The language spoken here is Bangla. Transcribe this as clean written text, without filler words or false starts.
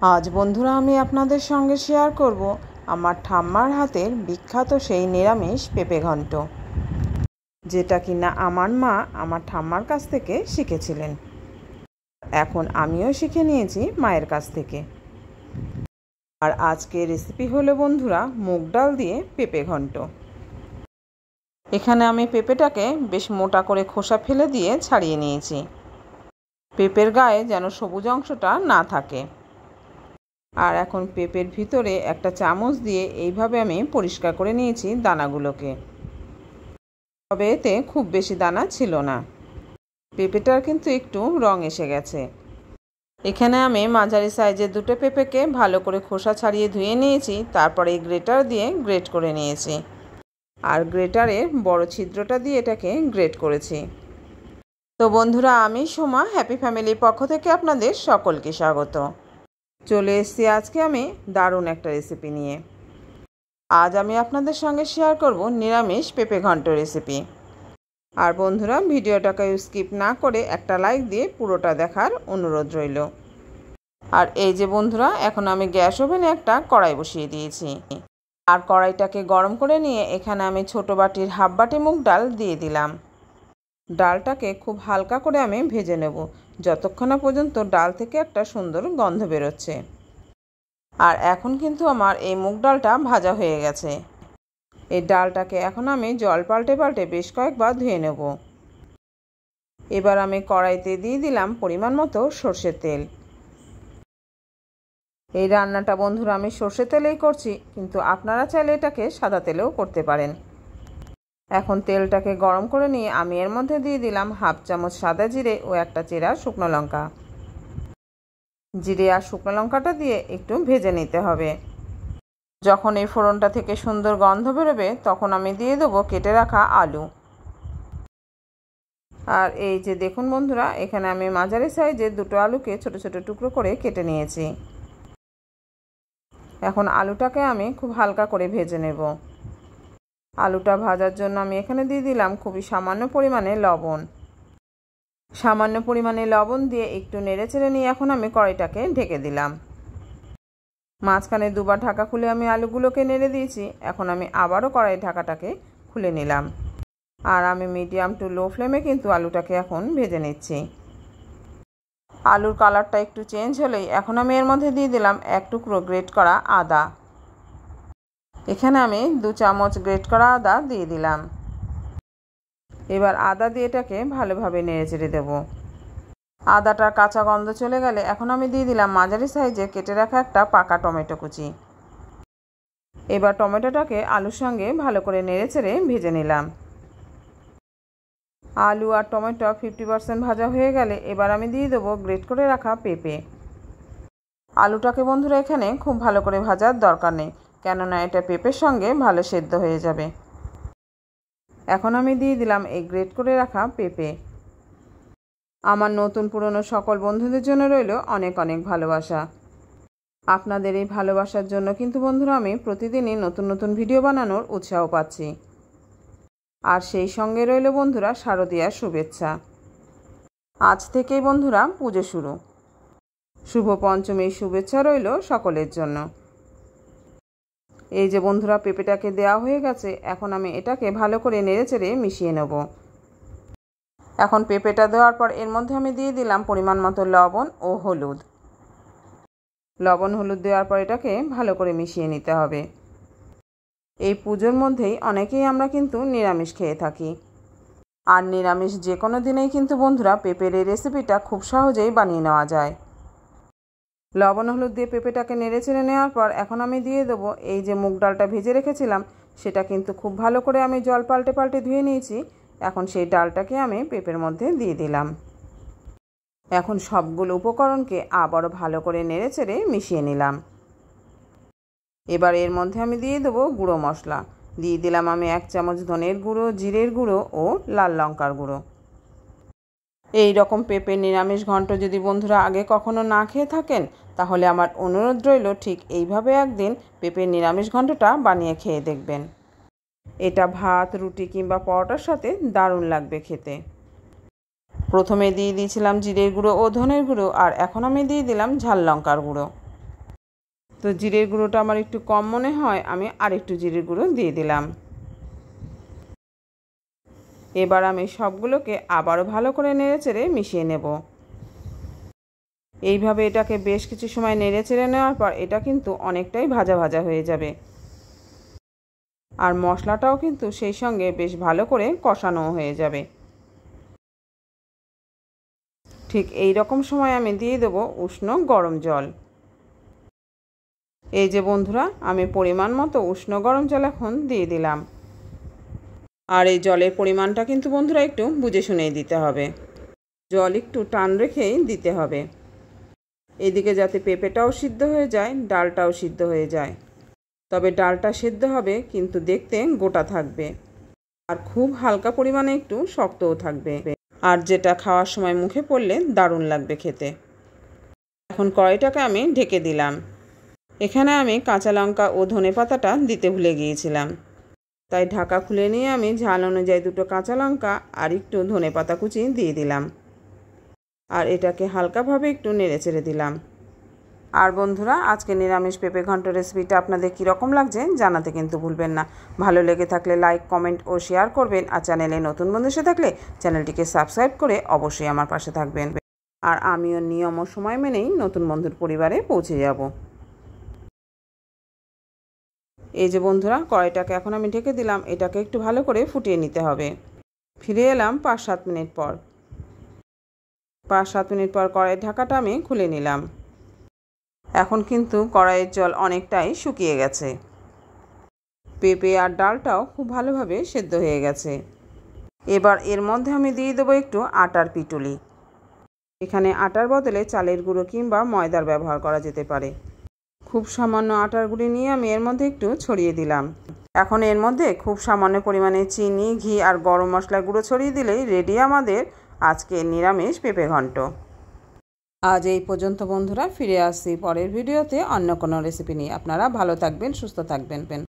আজ বন্ধুরা আমি আপনাদের সঙ্গে শেয়ার করব আমার ঠাম্মার হাতের বিখ্যাত সেই নিরামিষ পেঁপে ঘন্ট, যেটা কিনা আমার মা আমার ঠাম্মার কাছ থেকে শিখেছিলেন। এখন আমিও শিখে নিয়েছি মায়ের কাছ থেকে। আর আজকের রেসিপি হলো বন্ধুরা মুগ ডাল দিয়ে পেঁপে ঘন্ট। এখানে আমি পেঁপেটাকে বেশ মোটা করে খোসা ফেলে দিয়ে ছাড়িয়ে নিয়েছি। পেঁপের গায়ে যেন সবুজ অংশটা না থাকে। আর এখন পেঁপের ভিতরে একটা চামচ দিয়ে এইভাবে আমি পরিষ্কার করে নিয়েছি দানাগুলোকে। তবে এতে খুব বেশি দানা ছিল না। পেঁপেটার কিন্তু একটু রং এসে গেছে। এখানে আমি মাঝারি সাইজের দুটো পেঁপেকে ভালো করে খোসা ছাড়িয়ে ধুয়ে নিয়েছি। তারপরে গ্রেটার দিয়ে গ্রেট করে নিয়েছি। আর গ্রেটারে বড় ছিদ্রটা দিয়ে এটাকে গ্রেট করেছি। তো বন্ধুরা, আমি সোমা হ্যাপি ফ্যামিলির পক্ষ থেকে আপনাদের সকলকে স্বাগত। চলে এসেছি আজকে আমি দারুণ একটা রেসিপি নিয়ে। আজ আমি আপনাদের সঙ্গে শেয়ার করব নিরামিষ পেঁপে ঘন্ট রেসিপি। আর বন্ধুরা, ভিডিওটাকে স্কিপ না করে একটা লাইক দিয়ে পুরোটা দেখার অনুরোধ রইল। আর এই যে বন্ধুরা, এখন আমি গ্যাস ওভেনে একটা কড়াই বসিয়ে দিয়েছি। আর কড়াইটাকে গরম করে নিয়ে এখানে আমি ছোট বাটির হাফ বাটি মুগ ডাল দিয়ে দিলাম। ডালটাকে খুব হালকা করে আমি ভেজে নেব, যতক্ষণ না পর্যন্ত ডাল থেকে একটা সুন্দর গন্ধ বেরোচ্ছে। আর এখন কিন্তু আমার এই মুগ ডালটা ভাজা হয়ে গেছে। এই ডালটাকে এখন আমি জল পাল্টে পাল্টে বেশ কয়েকবার ধুয়ে নেব। এবার আমি কড়াইতে দিয়ে দিলাম পরিমাণ মতো সর্ষের তেল। এই রান্নাটা বন্ধুরা আমি সর্ষের তেলেই করছি, কিন্তু আপনারা চাইলে এটাকে সাদা তেলেও করতে পারেন। এখন তেলটাকে গরম করে নিয়ে আমি এর মধ্যে দিয়ে দিলাম হাফ চামচ সাদা জিরে ও একটা চেরা শুকনো লঙ্কা। জিরে আর শুকনো লঙ্কাটা দিয়ে একটু ভেজে নিতে হবে। যখন এই ফোড়নটা থেকে সুন্দর গন্ধ বেরোবে তখন আমি দিয়ে দেবো কেটে রাখা আলু। আর এই যে দেখুন বন্ধুরা, এখানে আমি মাঝারি সাইজের দুটো আলুকে ছোট ছোট টুকরো করে কেটে নিয়েছি। এখন আলুটাকে আমি খুব হালকা করে ভেজে নেব। আলুটা ভাজার জন্য আমি এখানে দিয়ে দিলাম খুবই সামান্য পরিমাণে লবণ। সামান্য পরিমাণে লবণ দিয়ে একটু নেড়েচেড়ে নিয়ে এখন আমি কড়াইটাকে ঢেকে দিলাম। মাঝখানে দুবার ঢাকা খুলে আমি আলুগুলোকে নেড়ে দিয়েছি। এখন আমি আবারও কড়াই ঢাকাটাকে খুলে নিলাম। আর আমি মিডিয়াম টু লো ফ্লেমে কিন্তু আলুটাকে এখন ভেজে নিচ্ছি। আলুর কালারটা একটু চেঞ্জ হলেই এখন আমি এর মধ্যে দিয়ে দিলাম এক টুকরো গ্রেট করা আদা। এখানে আমি 2 চামচ গ্রেট করা আদা দিয়ে দিলাম। এবার আদা দিয়ে এটাকে ভালোভাবে নেড়েচেড়ে দেব। আদাটার কাঁচা গন্ধ চলে গেলে এখন আমি দিয়ে দিলাম মাঝারি সাইজে কেটে রাখা একটা পাকা টমেটো কুচি। এবার টমেটোটাকে আলুর সঙ্গে ভালো করে নেড়েচেড়ে ভেজে নিলাম। আলু আর টমেটো 50% ভাজা হয়ে গেলে এবার আমি দিয়ে দেবো গ্রেট করে রাখা পেঁপে। আলুটাকে বন্ধুরা এখানে খুব ভালো করে ভাজার দরকার নেই, কেননা এটা পেঁপের সঙ্গে ভালো সেদ্ধ হয়ে যাবে। এখন আমি দিয়ে দিলাম এই গ্রেট করে রাখা পেঁপে। আমার নতুন পুরনো সকল বন্ধুদের জন্য রইল অনেক অনেক ভালোবাসা। আপনাদের এই ভালোবাসার জন্য কিন্তু বন্ধুরা আমি প্রতিদিনই নতুন নতুন ভিডিও বানানোর উৎসাহ পাচ্ছি। আর সেই সঙ্গে রইল বন্ধুরা শারদীয়ার শুভেচ্ছা। আজ থেকেই বন্ধুরা পুজো শুরু। শুভ পঞ্চমীর শুভেচ্ছা রইল সকলের জন্য। এই যে বন্ধুরা, পেঁপেটাকে দেওয়া হয়ে গেছে। এখন আমি এটাকে ভালো করে নেড়েচেড়ে মিশিয়ে নেব। এখন পেঁপেটা দেওয়ার পর এর মধ্যে আমি দিয়ে দিলাম পরিমাণ মতো লবণ ও হলুদ। লবণ হলুদ দেওয়ার পর এটাকে ভালো করে মিশিয়ে নিতে হবে। এই পুজোর মধ্যেই অনেকেই আমরা কিন্তু নিরামিষ খেয়ে থাকি। আর নিরামিষ যে কোনো দিনেই কিন্তু বন্ধুরা পেঁপের এই রেসিপিটা খুব সহজেই বানিয়ে নেওয়া যায়। লবণ হলুদ দিয়ে পেঁপেটাকে নেড়েচেড়ে নেওয়ার পর এখন আমি দিয়ে দেবো এই যে মুগ ডালটা ভেজে রেখেছিলাম, সেটা কিন্তু খুব ভালো করে আমি জল পাল্টে পাল্টে ধুয়ে নিয়েছি। এখন সেই ডালটাকে আমি পেঁপের মধ্যে দিয়ে দিলাম। এখন সবগুলো উপকরণকে আবারও ভালো করে নেড়েচেড়ে মিশিয়ে নিলাম। এবার এর মধ্যে আমি দিয়ে দেবো গুঁড়ো মশলা। দিয়ে দিলাম আমি 1 চামচ ধনের গুঁড়ো, জিরের গুঁড়ো ও লাল লঙ্কার গুঁড়ো। এই রকম পেঁপের নিরামিষ ঘন্ট যদি বন্ধুরা আগে কখনো না খেয়ে থাকেন, তাহলে আমার অনুরোধ রইল ঠিক এইভাবে একদিন পেঁপের নিরামিষ ঘন্টটা বানিয়ে খেয়ে দেখবেন। এটা ভাত, রুটি কিংবা পরোটার সাথে দারুণ লাগবে খেতে। প্রথমে দিয়ে দিয়েছিলাম জিরের গুঁড়ো ও ধনের গুঁড়ো, আর এখন আমি দিয়ে দিলাম ঝাল লঙ্কার গুঁড়ো। তো জিরের গুঁড়োটা আমার একটু কম মনে হয়, আমি আর একটু জিরের গুঁড়ো দিয়ে দিলাম। এবার আমি সবগুলোকে আবারও ভালো করে নেড়েচেড়ে মিশিয়ে নেব। এইভাবে এটাকে বেশ কিছু সময় নেড়েচেড়ে নেওয়ার পর এটা কিন্তু অনেকটাই ভাজা ভাজা হয়ে যাবে। আর মশলাটাও কিন্তু সেই সঙ্গে বেশ ভালো করে কষানো হয়ে যাবে। ঠিক এই রকম সময় আমি দিয়ে দেব উষ্ণ গরম জল। এই যে বন্ধুরা, আমি পরিমাণ মতো উষ্ণ গরম জল এখন দিয়ে দিলাম। আর এই জলের পরিমাণটা কিন্তু বন্ধুরা একটু বুঝে শুনেই দিতে হবে। জল একটু টান রেখেই দিতে হবে, এদিকে যাতে পেঁপেটাও সিদ্ধ হয়ে যায়, ডালটাও সিদ্ধ হয়ে যায়। তবে ডালটা সিদ্ধ হবে কিন্তু দেখতে গোটা থাকবে, আর খুব হালকা পরিমাণে একটু শক্তও থাকবে, আর যেটা খাওয়ার সময় মুখে পড়লে দারুণ লাগবে খেতে। এখন কড়াইটাকে আমি ঢেকে দিলাম। এখানে আমি কাঁচা লঙ্কা ও ধনেপাতাটা দিতে ভুলে গিয়েছিলাম, তাই ঢাকা খুলে নিয়ে আমি ঝাল অনুযায়ী 2টো কাঁচা লঙ্কা আর একটু ধনেপাতা কুচি দিয়ে দিলাম। আর এটাকে হালকাভাবে একটু নেড়েচেড়ে দিলাম। আর বন্ধুরা, আজকে নিরামিষ পেঁপে ঘন্ট রেসিপিটা আপনাদের কীরকম লাগছে জানাতে কিন্তু ভুলবেন না। ভালো লেগে থাকলে লাইক, কমেন্ট ও শেয়ার করবেন। আর চ্যানেলে নতুন বন্ধু এসে থাকলে চ্যানেলটিকে সাবস্ক্রাইব করে অবশ্যই আমার পাশে থাকবেন। আর আমিও নিয়ম ও সময় মেনেই নতুন বন্ধুর পরিবারে পৌঁছে যাব। এই যে বন্ধুরা, কড়াইটাকে এখন আমি ঢেকে দিলাম। এটাকে একটু ভালো করে ফুটিয়ে নিতে হবে। ফিরে এলাম 5-7 মিনিট পর। 5-7 মিনিট পর কড়াইয়ের ঢাকাটা আমি খুলে নিলাম। এখন কিন্তু কড়াইয়ের জল অনেকটাই শুকিয়ে গেছে। পেঁপে আর ডালটাও খুব ভালোভাবে সেদ্ধ হয়ে গেছে। এবার এর মধ্যে আমি দিয়ে দেবো একটু আটার পিটুলি। এখানে আটার বদলে চালের গুঁড়ো কিংবা ময়দার ব্যবহার করা যেতে পারে। খুব সামান্য আটার গুঁড়ি নিয়ে আমি এর মধ্যে একটু ছড়িয়ে দিলাম। এখন এর মধ্যে খুব সামান্য পরিমাণে চিনি, ঘি আর গরম মশলার গুঁড়ো ছড়িয়ে দিলেই রেডি আমাদের আজকের নিরামিষ পেঁপে ঘন্ট। আজ এই পর্যন্ত বন্ধুরা, ফিরে আসছি পরের ভিডিওতে অন্য কোনো রেসিপি নিয়ে। আপনারা ভালো থাকবেন, সুস্থ থাকবেন।